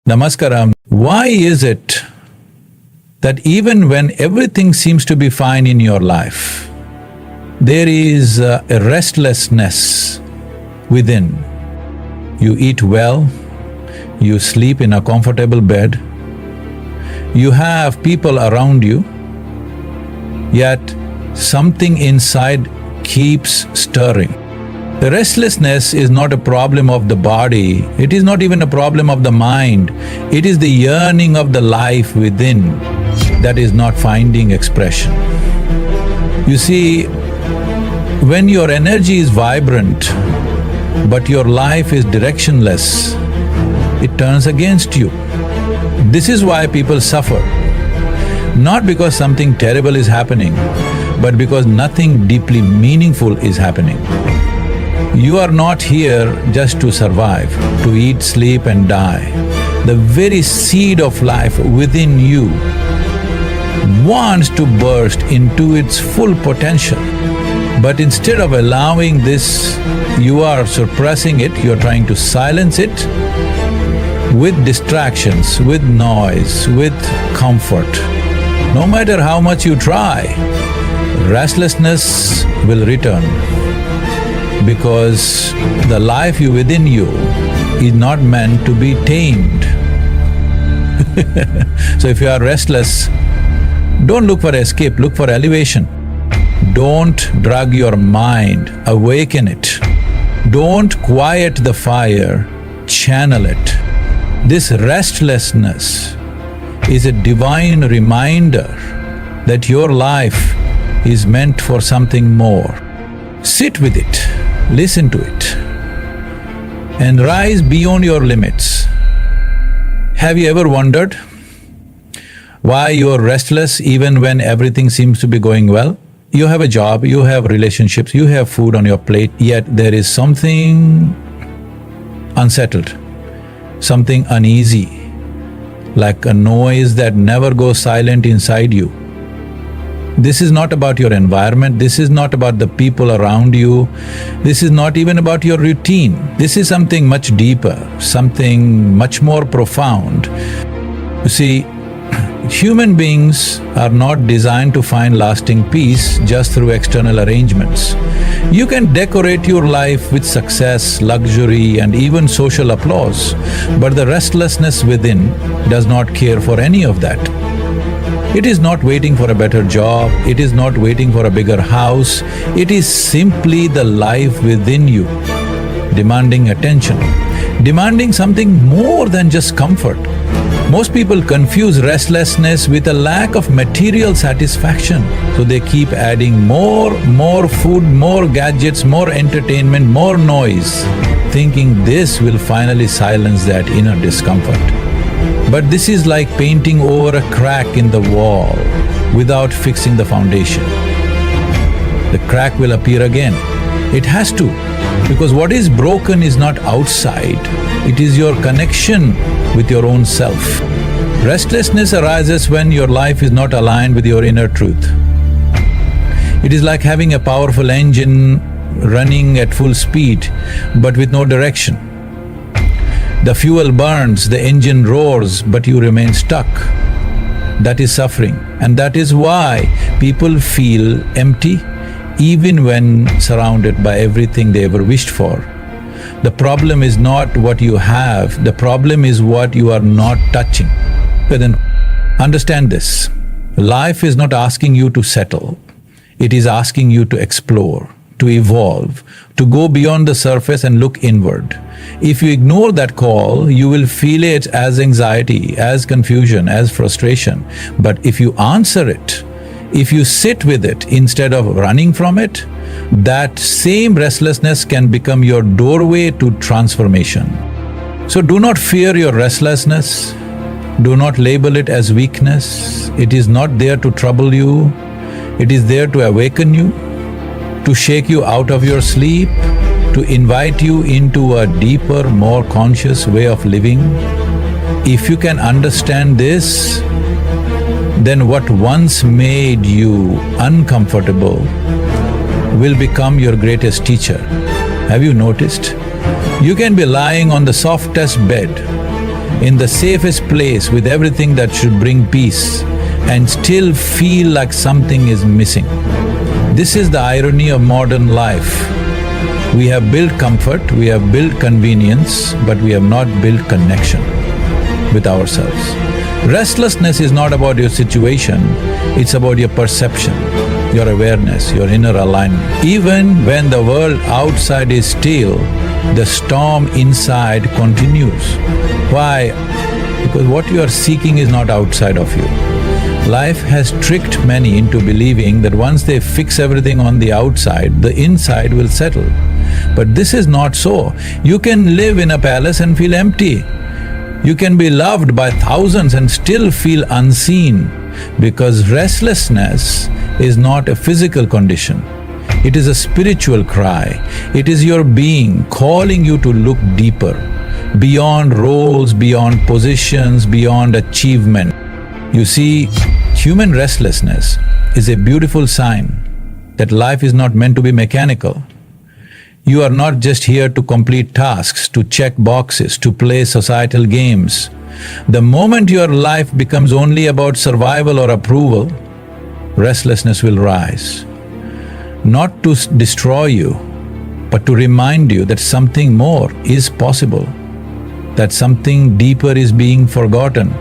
Namaskaram. Why is it that even when everything seems to be fine in your life, there is a restlessness within? You eat well, you sleep in a comfortable bed, you have people around you, yet something inside keeps stirring. The restlessness is not a problem of the body, it is not even a problem of the mind, it is the yearning of the life within that is not finding expression. You see, when your energy is vibrant, but your life is directionless, it turns against you. This is why people suffer. Not because something terrible is happening, but because nothing deeply meaningful is happening. You are not here just to survive, to eat, sleep and die. The very seed of life within you wants to burst into its full potential. But instead of allowing this, you are suppressing it, you are trying to silence it with distractions, with noise, with comfort. No matter how much you try, restlessness will return, because the life within you is not meant to be tamed. So if you are restless, don't look for escape, look for elevation. Don't drug your mind, awaken it. Don't quiet the fire, channel it. This restlessness is a divine reminder that your life is meant for something more. Sit with it, listen to it, and rise beyond your limits. Have you ever wondered why you're restless even when everything seems to be going well? You have a job, you have relationships, you have food on your plate, yet there is something unsettled, something uneasy, like a noise that never goes silent inside you. This is not about your environment, this is not about the people around you, this is not even about your routine. This is something much deeper, something much more profound. You see, human beings are not designed to find lasting peace just through external arrangements. You can decorate your life with success, luxury and even social applause, but the restlessness within does not care for any of that. It is not waiting for a better job, it is not waiting for a bigger house, it is simply the life within you, demanding attention, demanding something more than just comfort. Most people confuse restlessness with a lack of material satisfaction, so they keep adding more food, more gadgets, more entertainment, more noise, thinking this will finally silence that inner discomfort. But this is like painting over a crack in the wall without fixing the foundation. The crack will appear again. It has to, because what is broken is not outside, it is your connection with your own self. Restlessness arises when your life is not aligned with your inner truth. It is like having a powerful engine running at full speed, but with no direction. The fuel burns, the engine roars, but you remain stuck. That is suffering, and that is why people feel empty even when surrounded by everything they ever wished for. The problem is not what you have, the problem is what you are not touching. But then understand this, life is not asking you to settle, it is asking you to explore, to evolve, to go beyond the surface and look inward. If you ignore that call, you will feel it as anxiety, as confusion, as frustration. But if you answer it, if you sit with it instead of running from it, that same restlessness can become your doorway to transformation. So do not fear your restlessness, do not label it as weakness. It is not there to trouble you, it is there to awaken you, to shake you out of your sleep, to invite you into a deeper, more conscious way of living. If you can understand this, then what once made you uncomfortable will become your greatest teacher. Have you noticed? You can be lying on the softest bed, in the safest place with everything that should bring peace, and still feel like something is missing. This is the irony of modern life. We have built comfort, we have built convenience, but we have not built connection with ourselves. Restlessness is not about your situation, it's about your perception, your awareness, your inner alignment. Even when the world outside is still, the storm inside continues. Why? Because what you are seeking is not outside of you. Life has tricked many into believing that once they fix everything on the outside, the inside will settle. But this is not so. You can live in a palace and feel empty. You can be loved by thousands and still feel unseen, because restlessness is not a physical condition. It is a spiritual cry. It is your being calling you to look deeper, beyond roles, beyond positions, beyond achievement. You see, human restlessness is a beautiful sign that life is not meant to be mechanical. You are not just here to complete tasks, to check boxes, to play societal games. The moment your life becomes only about survival or approval, restlessness will rise. Not to destroy you, but to remind you that something more is possible, that something deeper is being forgotten.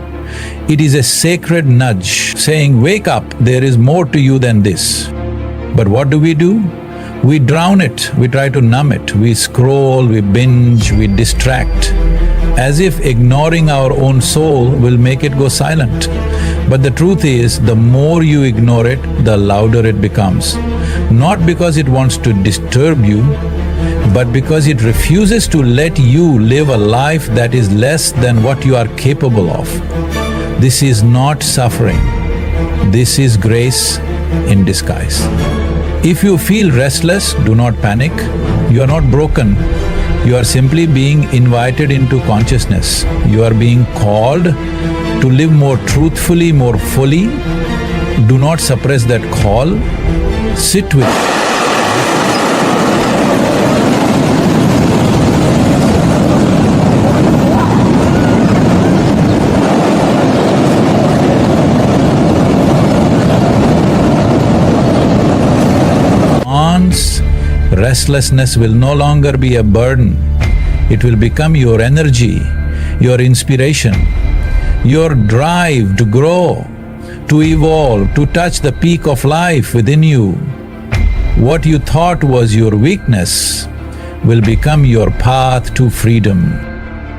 It is a sacred nudge saying, wake up, there is more to you than this. But what do? We drown it, we try to numb it, we scroll, we binge, we distract, as if ignoring our own soul will make it go silent. But the truth is, the more you ignore it, the louder it becomes. Not because it wants to disturb you, but because it refuses to let you live a life that is less than what you are capable of. This is not suffering, this is grace in disguise. If you feel restless, do not panic. You are not broken. You are simply being invited into consciousness. You are being called to live more truthfully, more fully. Do not suppress that call. Sit with it. Restlessness will no longer be a burden. It will become your energy, your inspiration, your drive to grow, to evolve, to touch the peak of life within you. What you thought was your weakness will become your path to freedom.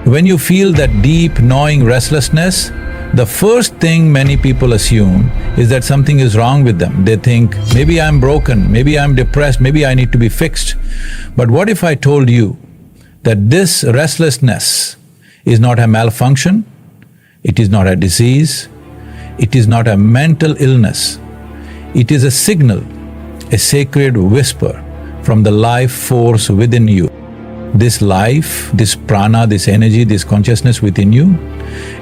When you feel that deep, gnawing restlessness, the first thing many people assume is that something is wrong with them. They think, maybe I'm broken, maybe I'm depressed, maybe I need to be fixed. But what if I told you that this restlessness is not a malfunction, it is not a disease, it is not a mental illness, it is a signal, a sacred whisper from the life force within you. This life, this prana, this energy, this consciousness within you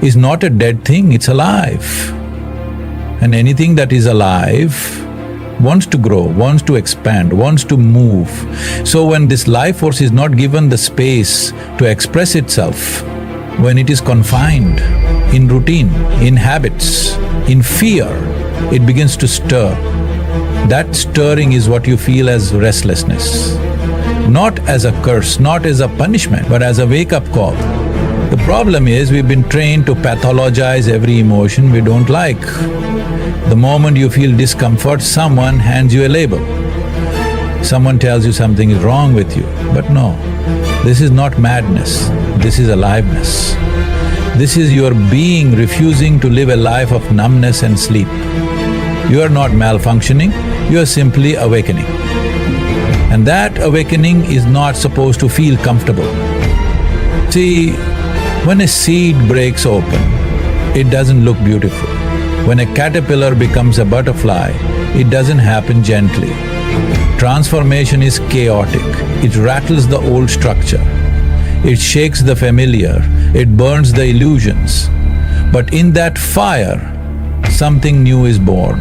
is not a dead thing, it's alive. And anything that is alive wants to grow, wants to expand, wants to move. So when this life force is not given the space to express itself, when it is confined in routine, in habits, in fear, it begins to stir. That stirring is what you feel as restlessness. Not as a curse, not as a punishment, but as a wake-up call. The problem is we've been trained to pathologize every emotion we don't like. The moment you feel discomfort, someone hands you a label. Someone tells you something is wrong with you. But no, this is not madness, this is aliveness. This is your being refusing to live a life of numbness and sleep. You are not malfunctioning, you are simply awakening. And that awakening is not supposed to feel comfortable. See, when a seed breaks open, it doesn't look beautiful. When a caterpillar becomes a butterfly, it doesn't happen gently. Transformation is chaotic. It rattles the old structure. It shakes the familiar. It burns the illusions. But in that fire, something new is born,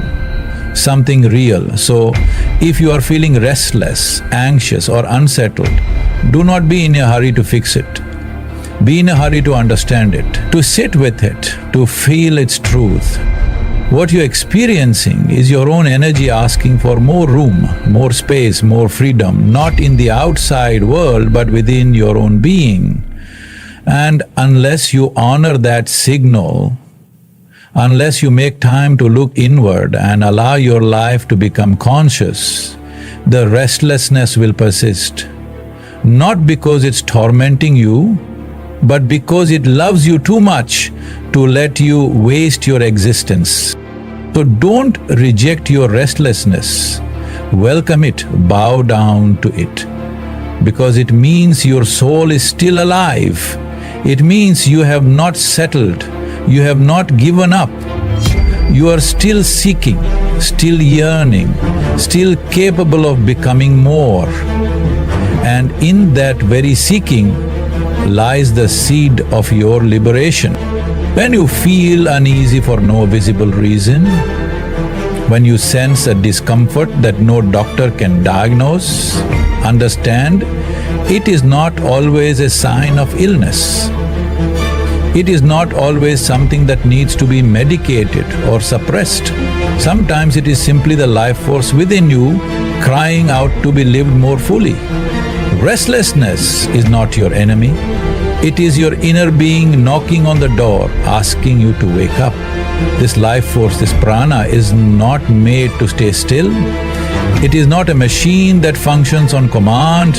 something real. So, if you are feeling restless, anxious or unsettled, do not be in a hurry to fix it. be in a hurry to understand it, to sit with it, to feel its truth. What you're experiencing is your own energy asking for more room, more space, more freedom, not in the outside world, but within your own being. And unless you honor that signal, unless you make time to look inward and allow your life to become conscious, the restlessness will persist. Not because it's tormenting you, but because it loves you too much to let you waste your existence. So don't reject your restlessness. Welcome it, bow down to it. Because it means your soul is still alive. It means you have not settled, you have not given up. You are still seeking, still yearning, still capable of becoming more. And in that very seeking lies the seed of your liberation. When you feel uneasy for no visible reason, when you sense a discomfort that no doctor can diagnose, understand, it is not always a sign of illness. It is not always something that needs to be medicated or suppressed. Sometimes it is simply the life force within you crying out to be lived more fully. Restlessness is not your enemy. It is your inner being knocking on the door, asking you to wake up. This life force, this prana, is not made to stay still. It is not a machine that functions on command.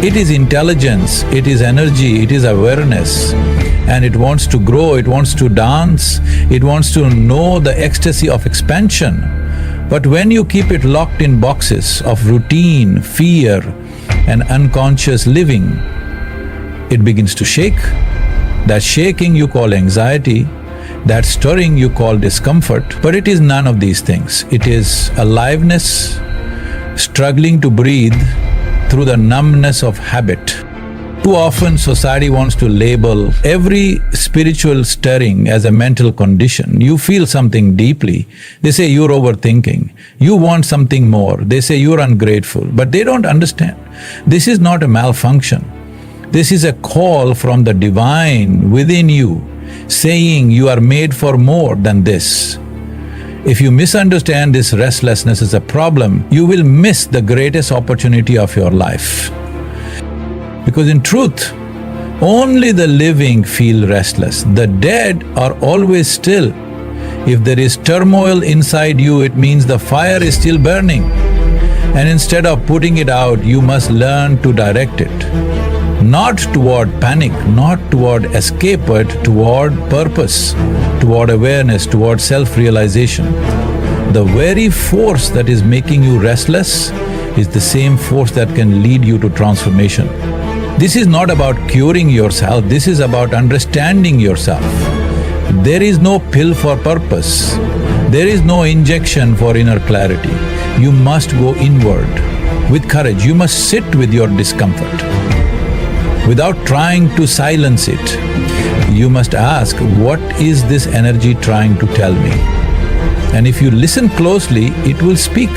It is intelligence, it is energy, it is awareness. And it wants to grow, it wants to dance, it wants to know the ecstasy of expansion. But when you keep it locked in boxes of routine, fear, and unconscious living, it begins to shake. That shaking you call anxiety, that stirring you call discomfort, but it is none of these things. It is aliveness, struggling to breathe through the numbness of habit. Too often society wants to label every spiritual stirring as a mental condition. You feel something deeply, they say you're overthinking. You want something more, they say you're ungrateful. But they don't understand. This is not a malfunction. This is a call from the divine within you, saying you are made for more than this. If you misunderstand this restlessness as a problem, you will miss the greatest opportunity of your life. Because in truth, only the living feel restless. The dead are always still. If there is turmoil inside you, it means the fire is still burning. And instead of putting it out, you must learn to direct it. Not toward panic, not toward escape, but toward purpose, toward awareness, toward self-realization. The very force that is making you restless is the same force that can lead you to transformation. This is not about curing yourself, this is about understanding yourself. There is no pill for purpose. There is no injection for inner clarity. You must go inward with courage. You must sit with your discomfort without trying to silence it. You must ask, what is this energy trying to tell me? And if you listen closely, it will speak.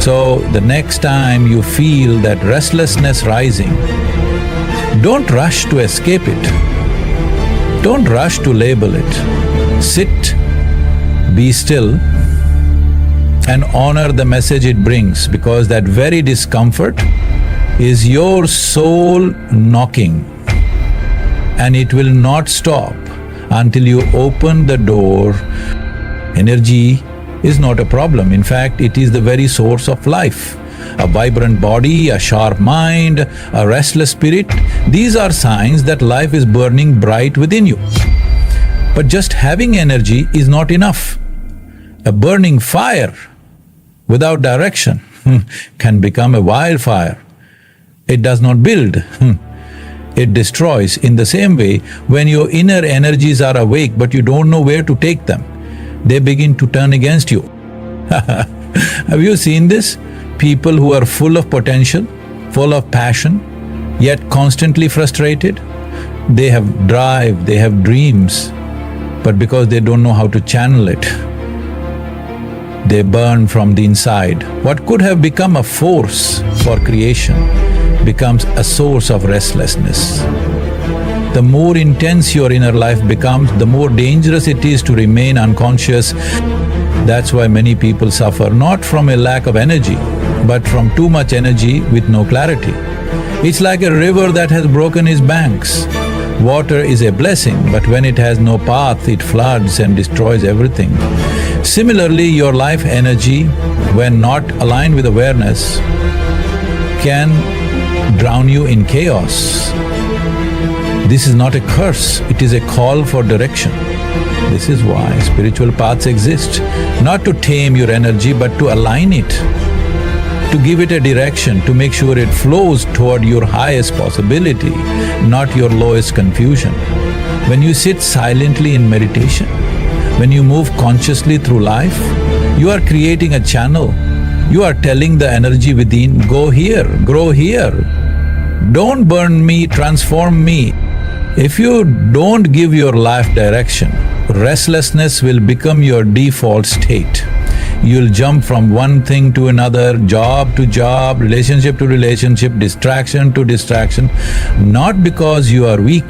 So the next time you feel that restlessness rising, don't rush to escape it. Don't rush to label it. Sit, be still, and honor the message it brings, because that very discomfort is your soul knocking, and it will not stop until you open the door. Energy is not a problem. In fact, it is the very source of life. A vibrant body, a sharp mind, a restless spirit, these are signs that life is burning bright within you. But just having energy is not enough. A burning fire without direction can become a wildfire. It does not build, it destroys. In the same way, when your inner energies are awake but you don't know where to take them, they begin to turn against you. Have you seen this? People who are full of potential, full of passion, yet constantly frustrated. They have drive, they have dreams, but because they don't know how to channel it, they burn from the inside. What could have become a force for creation becomes a source of restlessness. The more intense your inner life becomes, the more dangerous it is to remain unconscious. That's why many people suffer, not from a lack of energy, but from too much energy with no clarity. It's like a river that has broken its banks. Water is a blessing, but when it has no path, it floods and destroys everything. Similarly, your life energy, when not aligned with awareness, can drown you in chaos. This is not a curse, it is a call for direction. This is why spiritual paths exist, not to tame your energy, but to align it, to give it a direction, to make sure it flows toward your highest possibility, not your lowest confusion. When you sit silently in meditation, when you move consciously through life, you are creating a channel. You are telling the energy within, go here, grow here. Don't burn me, transform me. If you don't give your life direction, restlessness will become your default state. You'll jump from one thing to another, job to job, relationship to relationship, distraction to distraction, not because you are weak,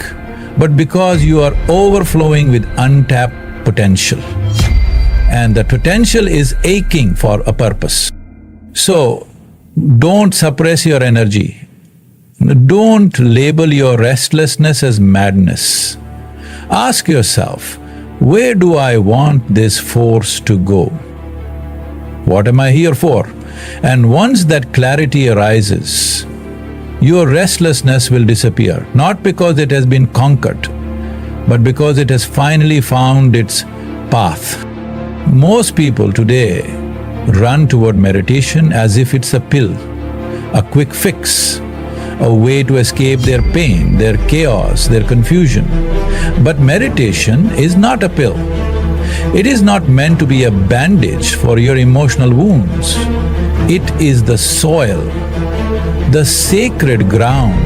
but because you are overflowing with untapped potential. And the potential is aching for a purpose. So, don't suppress your energy. Don't label your restlessness as madness. Ask yourself, where do I want this force to go? What am I here for? And once that clarity arises, your restlessness will disappear, not because it has been conquered, but because it has finally found its path. Most people today run toward meditation as if it's a pill, a quick fix, a way to escape their pain, their chaos, their confusion. But meditation is not a pill. It is not meant to be a bandage for your emotional wounds. It is the soil, the sacred ground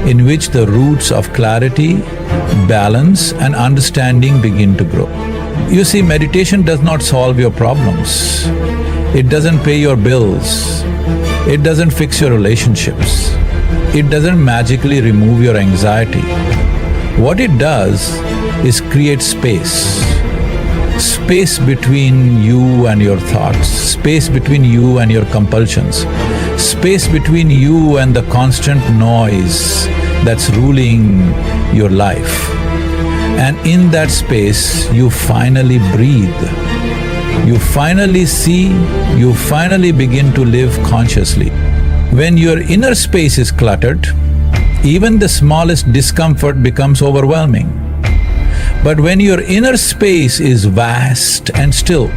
in which the roots of clarity, balance, and understanding begin to grow. You see, meditation does not solve your problems. It doesn't pay your bills. It doesn't fix your relationships. It doesn't magically remove your anxiety. What it does is create space. Space between you and your thoughts, space between you and your compulsions, space between you and the constant noise that's ruling your life. And in that space, you finally breathe. You finally see, you finally begin to live consciously. When your inner space is cluttered, even the smallest discomfort becomes overwhelming. But when your inner space is vast and still,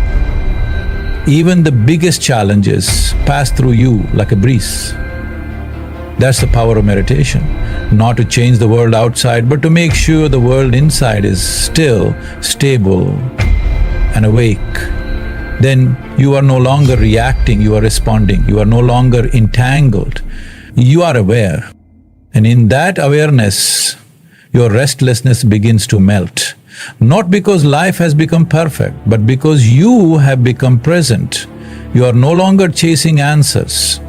even the biggest challenges pass through you like a breeze. That's the power of meditation. Not to change the world outside, but to make sure the world inside is still, stable, and awake. Then you are no longer reacting, you are responding. You are no longer entangled. You are aware. And in that awareness, your restlessness begins to melt. Not because life has become perfect, but because you have become present. You are no longer chasing answers.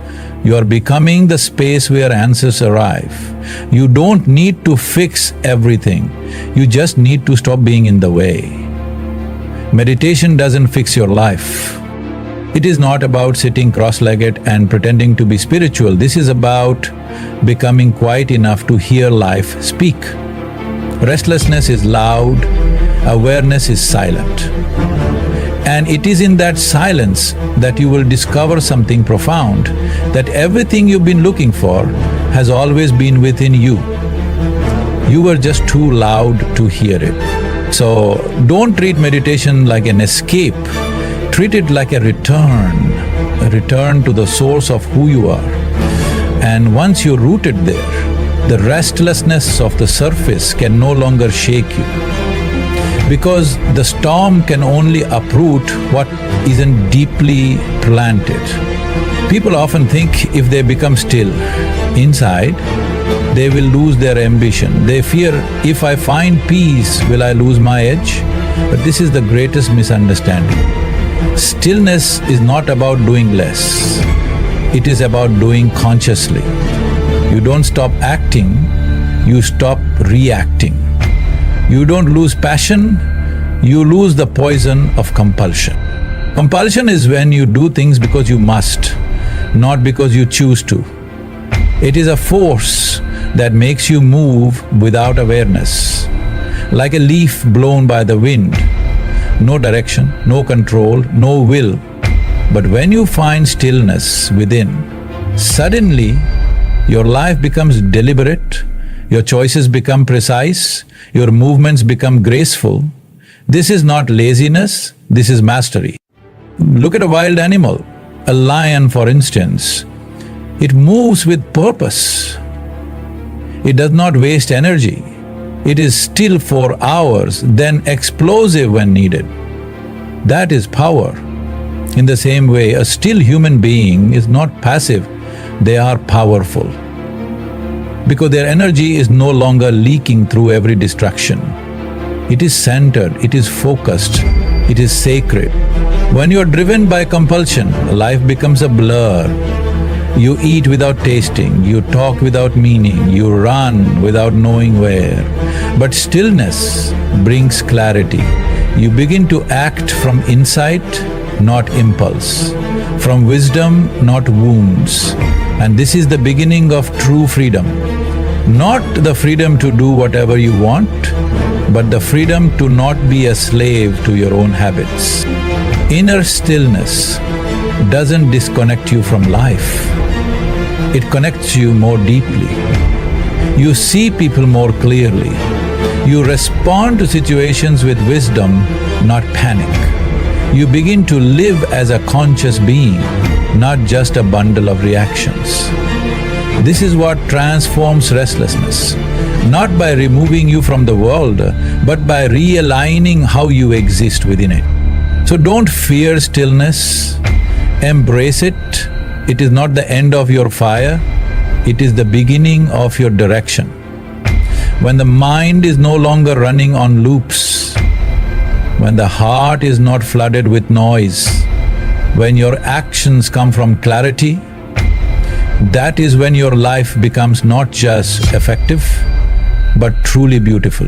You are becoming the space where answers arrive. You don't need to fix everything. You just need to stop being in the way. Meditation doesn't fix your life. It is not about sitting cross-legged and pretending to be spiritual. This is about becoming quiet enough to hear life speak. Restlessness is loud, awareness is silent. And it is in that silence that you will discover something profound, that everything you've been looking for has always been within you. You were just too loud to hear it. So don't treat meditation like an escape. Treat it like a return to the source of who you are. And once you're rooted there, the restlessness of the surface can no longer shake you. Because the storm can only uproot what isn't deeply planted. People often think if they become still inside, they will lose their ambition. They fear, if I find peace, will I lose my edge? But this is the greatest misunderstanding. Stillness is not about doing less. It is about doing consciously. You don't stop acting, You stop reacting. You don't lose passion, you lose the poison of compulsion. Compulsion is when you do things because you must, not because you choose to. It is a force that makes you move without awareness, like a leaf blown by the wind. No direction, no control, no will. But when you find stillness within, suddenly your life becomes deliberate, your choices become precise, your movements become graceful. This is not laziness, this is mastery. Look at a wild animal, a lion for instance. It moves with purpose. It does not waste energy. It is still for hours, then explosive when needed. That is power. In the same way, a still human being is not passive, they are powerful. Because their energy is no longer leaking through every distraction. It is centered, it is focused, it is sacred. When you are driven by compulsion, life becomes a blur. You eat without tasting, you talk without meaning, you run without knowing where. But stillness brings clarity. You begin to act from insight, not impulse, from wisdom, not wounds. And this is the beginning of true freedom. Not the freedom to do whatever you want, but the freedom to not be a slave to your own habits. Inner stillness doesn't disconnect you from life. It connects you more deeply. You see people more clearly. You respond to situations with wisdom, not panic. You begin to live as a conscious being, not just a bundle of reactions. This is what transforms restlessness, not by removing you from the world, but by realigning how you exist within it. So don't fear stillness, embrace it. It is not the end of your fire, it is the beginning of your direction. When the mind is no longer running on loops, when the heart is not flooded with noise, when your actions come from clarity, that is when your life becomes not just effective, but truly beautiful.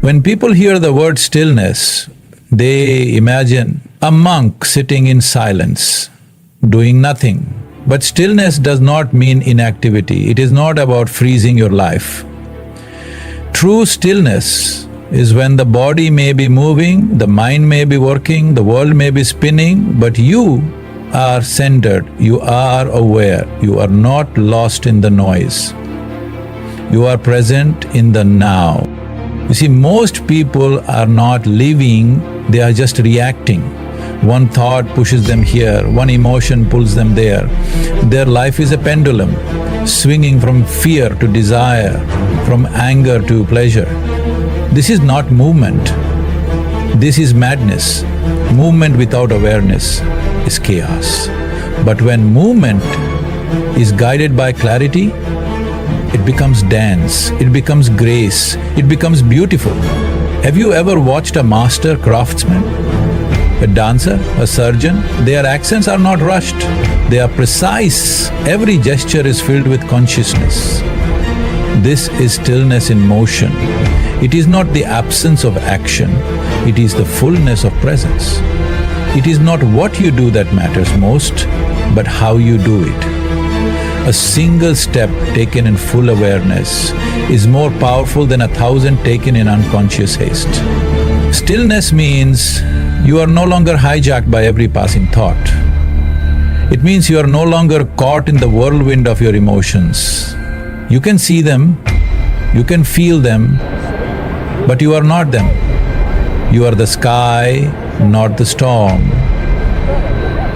When people hear the word stillness, they imagine a monk sitting in silence, doing nothing. But stillness does not mean inactivity. It is not about freezing your life. True stillness is when the body may be moving, the mind may be working, the world may be spinning, but you are centered, you are aware, you are not lost in the noise. You are present in the now. You see, most people are not living, they are just reacting. One thought pushes them here, one emotion pulls them there. Their life is a pendulum, swinging from fear to desire, from anger to pleasure. This is not movement, this is madness. Movement without awareness is chaos. But when movement is guided by clarity, it becomes dance, it becomes grace, it becomes beautiful. Have you ever watched a master craftsman? A dancer, a surgeon, their accents are not rushed, they are precise. Every gesture is filled with consciousness. This is stillness in motion. It is not the absence of action, it is the fullness of presence. It is not what you do that matters most, but how you do it. A single step taken in full awareness is more powerful than 1,000 taken in unconscious haste. Stillness means you are no longer hijacked by every passing thought. It means you are no longer caught in the whirlwind of your emotions. You can see them, you can feel them, but you are not them. You are the sky, not the storm.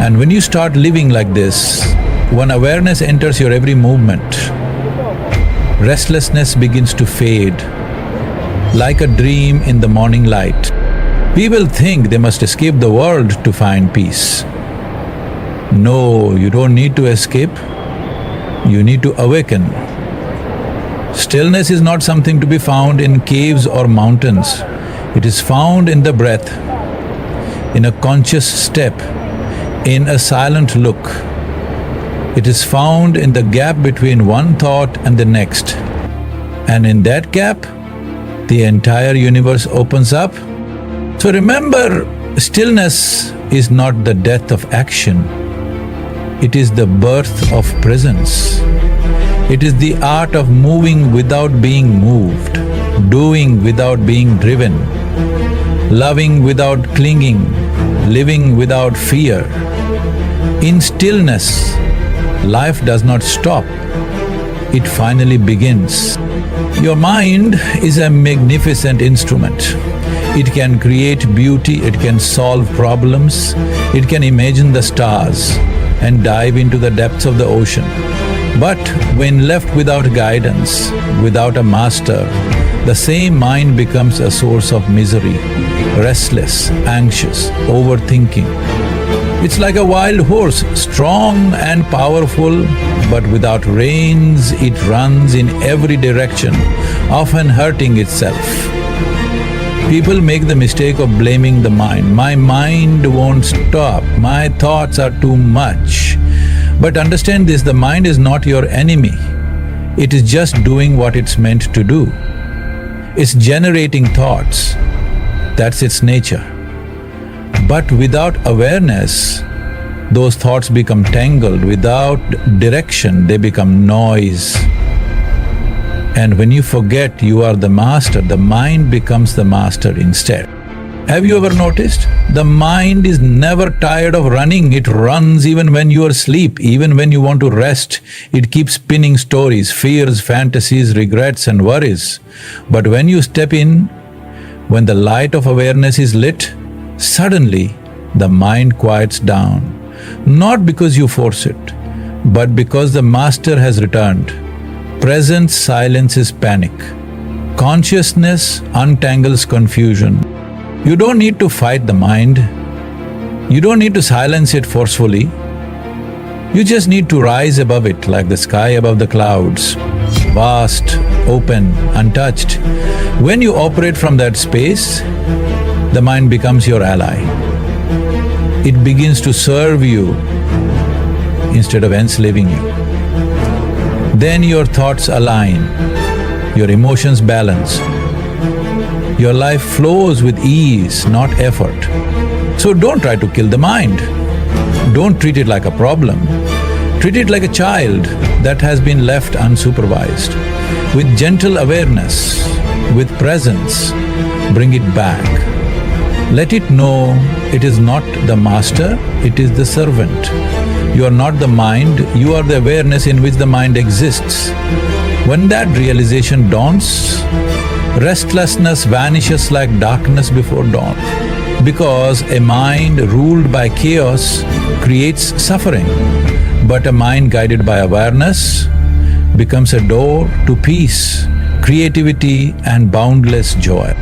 And when you start living like this, when awareness enters your every movement, restlessness begins to fade, like a dream in the morning light. People think they must escape the world to find peace. No, you don't need to escape, you need to awaken. Stillness is not something to be found in caves or mountains. It is found in the breath, in a conscious step, in a silent look. It is found in the gap between one thought and the next. And in that gap, the entire universe opens up. So remember, stillness is not the death of action. It is the birth of presence. It is the art of moving without being moved, doing without being driven, loving without clinging, living without fear. In stillness, life does not stop. It finally begins. Your mind is a magnificent instrument. It can create beauty, it can solve problems, it can imagine the stars and dive into the depths of the ocean. But when left without guidance, without a master, the same mind becomes a source of misery, restless, anxious, overthinking. It's like a wild horse, strong and powerful, but without reins, it runs in every direction, often hurting itself. People make the mistake of blaming the mind. My mind won't stop, my thoughts are too much. But understand this, the mind is not your enemy. It is just doing what it's meant to do. It's generating thoughts. That's its nature. But without awareness, those thoughts become tangled. Without direction, they become noise. And when you forget you are the master, the mind becomes the master instead. Have you ever noticed? The mind is never tired of running. It runs even when you are asleep, even when you want to rest. It keeps spinning stories, fears, fantasies, regrets and worries. But when you step in, when the light of awareness is lit, suddenly the mind quiets down. Not because you force it, but because the master has returned. Present silences panic. Consciousness untangles confusion. You don't need to fight the mind. You don't need to silence it forcefully. You just need to rise above it like the sky above the clouds, vast, open, untouched. When you operate from that space, the mind becomes your ally. It begins to serve you instead of enslaving you. Then your thoughts align, your emotions balance. Your life flows with ease, not effort. So don't try to kill the mind. Don't treat it like a problem. Treat it like a child that has been left unsupervised. With gentle awareness, with presence, bring it back. Let it know it is not the master, it is the servant. You are not the mind, you are the awareness in which the mind exists. When that realization dawns, restlessness vanishes like darkness before dawn. Because a mind ruled by chaos creates suffering, but a mind guided by awareness becomes a door to peace, creativity and boundless joy.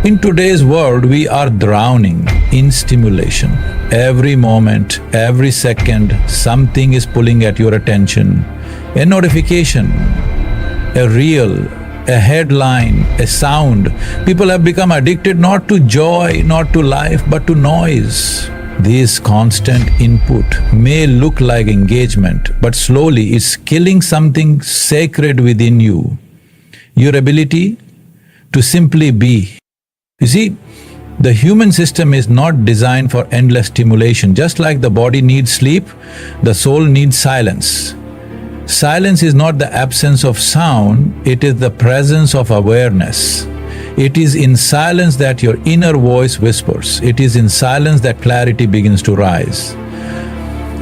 In today's world, we are drowning in stimulation. Every moment, every second, something is pulling at your attention. A notification, a reel, a headline, a sound. People have become addicted not to joy, not to life, but to noise. This constant input may look like engagement, but slowly it's killing something sacred within you. Your ability to simply be. You see, the human system is not designed for endless stimulation. Just like the body needs sleep, the soul needs silence. Silence is not the absence of sound, it is the presence of awareness. It is in silence that your inner voice whispers. It is in silence that clarity begins to rise.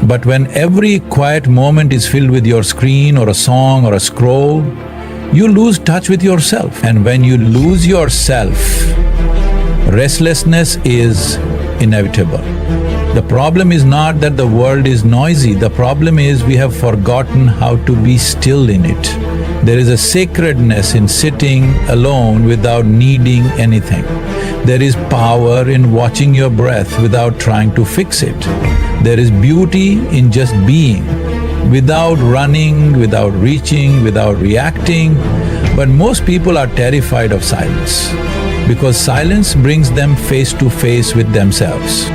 But when every quiet moment is filled with your screen or a song or a scroll, you lose touch with yourself. And when you lose yourself, restlessness is inevitable. The problem is not that the world is noisy, the problem is we have forgotten how to be still in it. There is a sacredness in sitting alone without needing anything. There is power in watching your breath without trying to fix it. There is beauty in just being, without running, without reaching, without reacting. But most people are terrified of silence, because silence brings them face to face with themselves.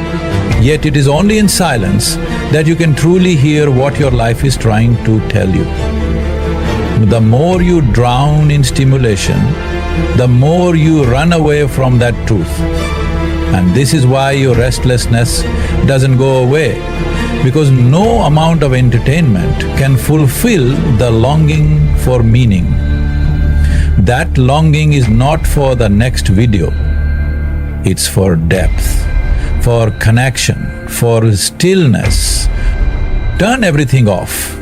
Yet it is only in silence that you can truly hear what your life is trying to tell you. The more you drown in stimulation, the more you run away from that truth. And this is why your restlessness doesn't go away, because no amount of entertainment can fulfill the longing for meaning. That longing is not for the next video, it's for depth, for connection, for stillness. Turn everything off,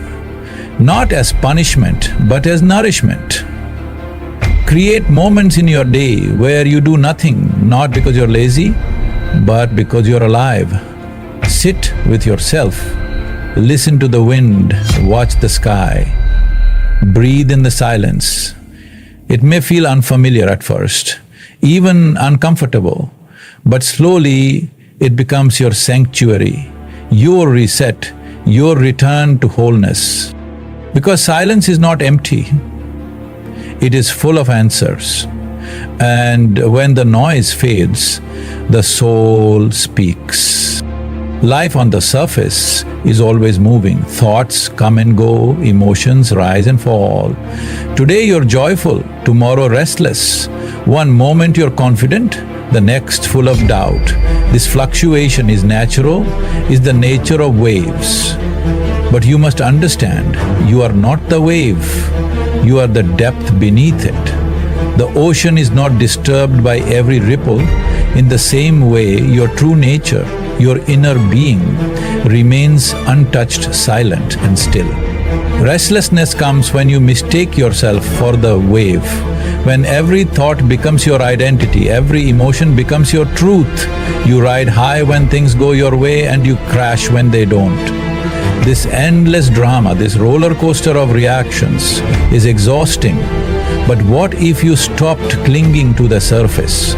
not as punishment, but as nourishment. Create moments in your day where you do nothing, not because you're lazy, but because you're alive. Sit with yourself, listen to the wind, watch the sky, breathe in the silence. It may feel unfamiliar at first, even uncomfortable, but slowly it becomes your sanctuary, your reset, your return to wholeness. Because silence is not empty, it is full of answers. And when the noise fades, the soul speaks. Life on the surface is always moving. Thoughts come and go, emotions rise and fall. Today you're joyful, tomorrow restless. One moment you're confident, the next full of doubt. This fluctuation is natural, is the nature of waves. But you must understand, you are not the wave, you are the depth beneath it. The ocean is not disturbed by every ripple. In the same way, your true nature, your inner being, remains untouched, silent and still. Restlessness comes when you mistake yourself for the wave, when every thought becomes your identity, every emotion becomes your truth. You ride high when things go your way and you crash when they don't. This endless drama, this roller coaster of reactions is exhausting. But what if you stopped clinging to the surface?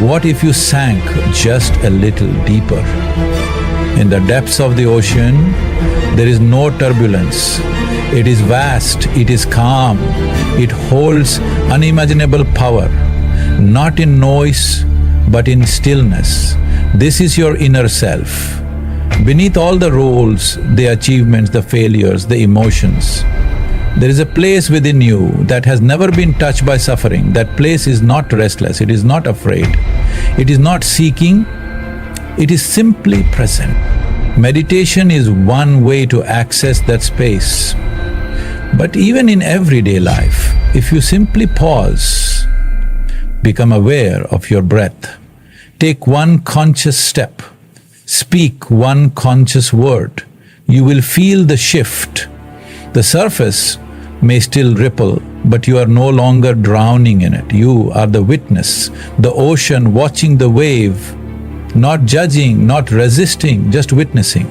What if you sank just a little deeper? In the depths of the ocean, there is no turbulence. It is vast, it is calm, it holds unimaginable power, not in noise, but in stillness. This is your inner self. Beneath all the roles, the achievements, the failures, the emotions, there is a place within you that has never been touched by suffering. That place is not restless, it is not afraid, it is not seeking, it is simply present. Meditation is one way to access that space. But even in everyday life, if you simply pause, become aware of your breath, take one conscious step, speak one conscious word, you will feel the shift. The surface may still ripple, but you are no longer drowning in it. You are the witness, the ocean watching the wave, not judging, not resisting, just witnessing.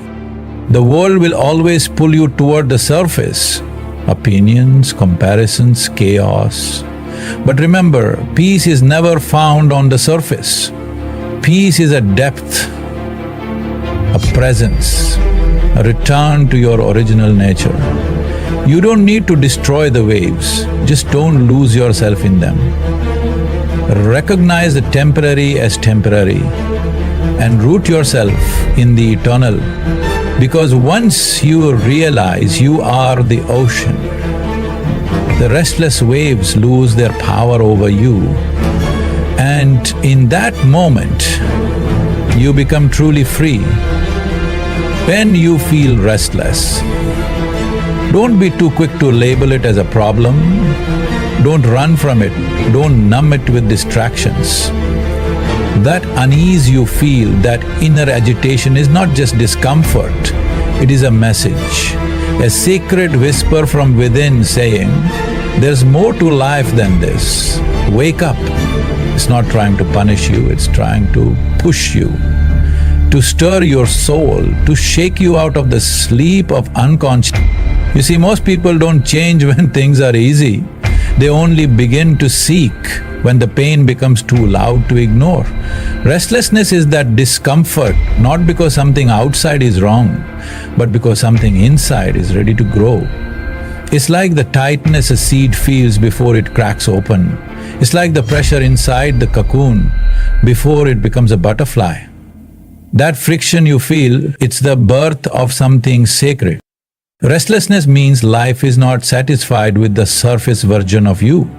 The world will always pull you toward the surface, opinions, comparisons, chaos. But remember, peace is never found on the surface. Peace is a depth, a presence, a return to your original nature. You don't need to destroy the waves, just don't lose yourself in them. Recognize the temporary as temporary and root yourself in the eternal, because once you realize you are the ocean, the restless waves lose their power over you, and in that moment, you become truly free. When you feel restless, don't be too quick to label it as a problem. Don't run from it, don't numb it with distractions. That unease you feel, that inner agitation is not just discomfort, it is a message, a sacred whisper from within saying, there's more to life than this. Wake up. It's not trying to punish you, it's trying to push you, to stir your soul, to shake you out of the sleep of unconscious. You see, most people don't change when things are easy. They only begin to seek when the pain becomes too loud to ignore. Restlessness is that discomfort, not because something outside is wrong, but because something inside is ready to grow. It's like the tightness a seed feels before it cracks open. It's like the pressure inside the cocoon before it becomes a butterfly. That friction you feel, it's the birth of something sacred. Restlessness means life is not satisfied with the surface version of you.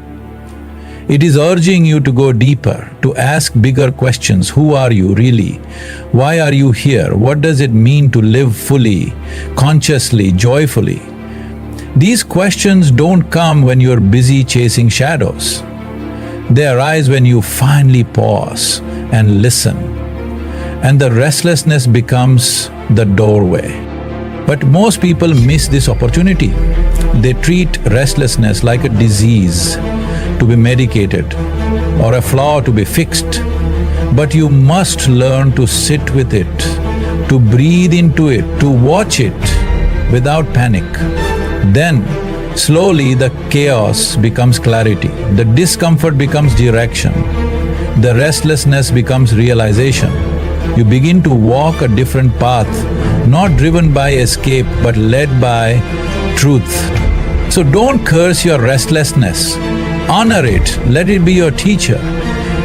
It is urging you to go deeper, to ask bigger questions. Who are you really? Why are you here? What does it mean to live fully, consciously, joyfully? These questions don't come when you're busy chasing shadows. They arise when you finally pause and listen. And the restlessness becomes the doorway. But most people miss this opportunity. They treat restlessness like a disease to be medicated or a flaw to be fixed. But you must learn to sit with it, to breathe into it, to watch it without panic. Then, slowly the chaos becomes clarity, the discomfort becomes direction, the restlessness becomes realization. You begin to walk a different path, not driven by escape but led by truth. So don't curse your restlessness. Honor it, let it be your teacher.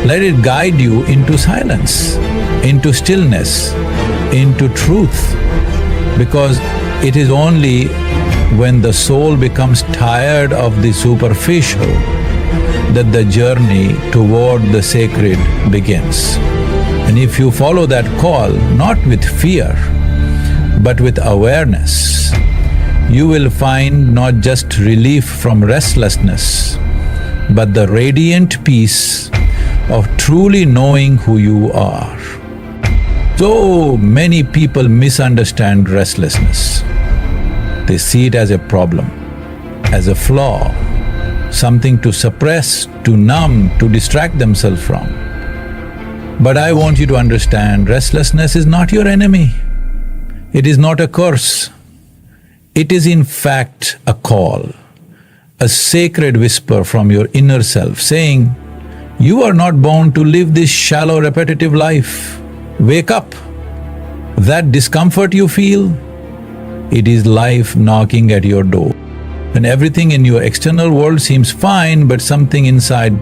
Let it guide you into silence, into stillness, into truth. Because it is only when the soul becomes tired of the superficial that the journey toward the sacred begins. And if you follow that call, not with fear, but with awareness, you will find not just relief from restlessness, but the radiant peace of truly knowing who you are. So many people misunderstand restlessness. They see it as a problem, as a flaw, something to suppress, to numb, to distract themselves from. But I want you to understand, restlessness is not your enemy. It is not a curse. It is in fact a call, a sacred whisper from your inner self saying, you are not born to live this shallow, repetitive life. Wake up. That discomfort you feel, it is life knocking at your door. When everything in your external world seems fine, but something inside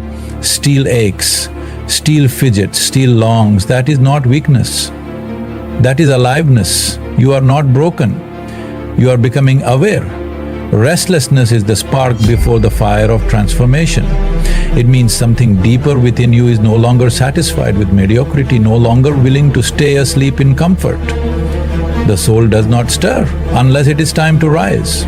still aches, still fidgets, still longs, that is not weakness. That is aliveness. You are not broken. You are becoming aware. Restlessness is the spark before the fire of transformation. It means something deeper within you is no longer satisfied with mediocrity, no longer willing to stay asleep in comfort. The soul does not stir unless it is time to rise.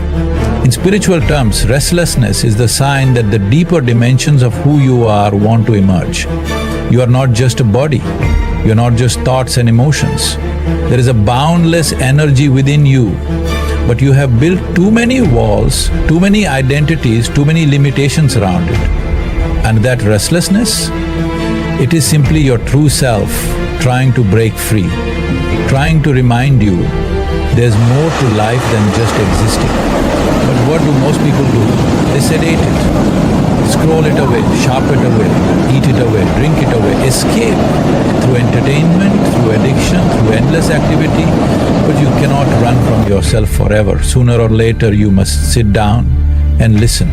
In spiritual terms, restlessness is the sign that the deeper dimensions of who you are want to emerge. You are not just a body. You are not just thoughts and emotions. There is a boundless energy within you, but you have built too many walls, too many identities, too many limitations around it. And that restlessness, it is simply your true self trying to break free, trying to remind you there's more to life than just existing. But what do most people do? They sedate it, scroll it away, sharp it away, eat it away, drink it away, escape through entertainment, through addiction, through endless activity. But you cannot run from yourself forever. Sooner or later you must sit down and listen.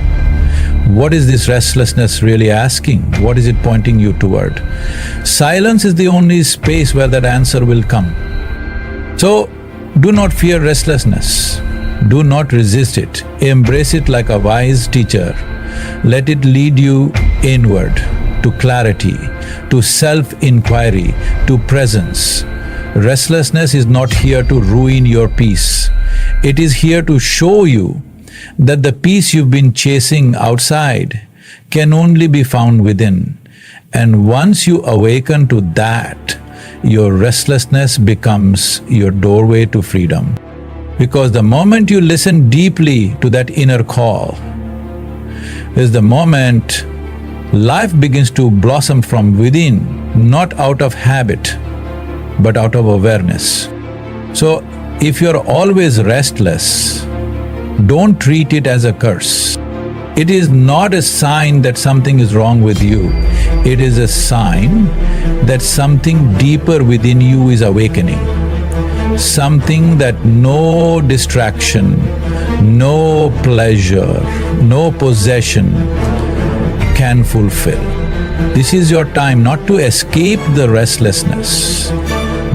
What is this restlessness really asking? What is it pointing you toward? Silence is the only space where that answer will come. So, do not fear restlessness. Do not resist it. Embrace it like a wise teacher. Let it lead you inward, to clarity, to self-inquiry, to presence. Restlessness is not here to ruin your peace. It is here to show you that the peace you've been chasing outside can only be found within. And once you awaken to that, your restlessness becomes your doorway to freedom. Because the moment you listen deeply to that inner call is the moment life begins to blossom from within, not out of habit, but out of awareness. So, if you're always restless, don't treat it as a curse. It is not a sign that something is wrong with you. It is a sign that something deeper within you is awakening. Something that no distraction, no pleasure, no possession can fulfill. This is your time not to escape the restlessness,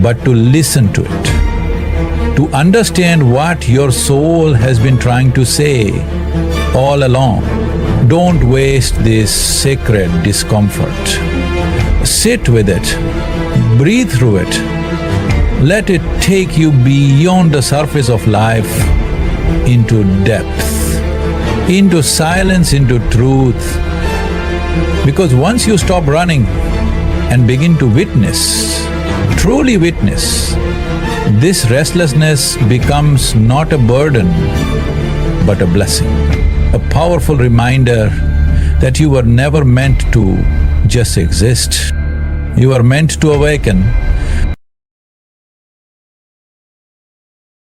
but to listen to it. to understand what your soul has been trying to say all along. Don't waste this sacred discomfort. Sit with it, breathe through it. Let it take you beyond the surface of life into depth, into silence, into truth. Because once you stop running and begin to witness, truly witness, this restlessness becomes not a burden, but a blessing. A powerful reminder that you were never meant to just exist. You are meant to awaken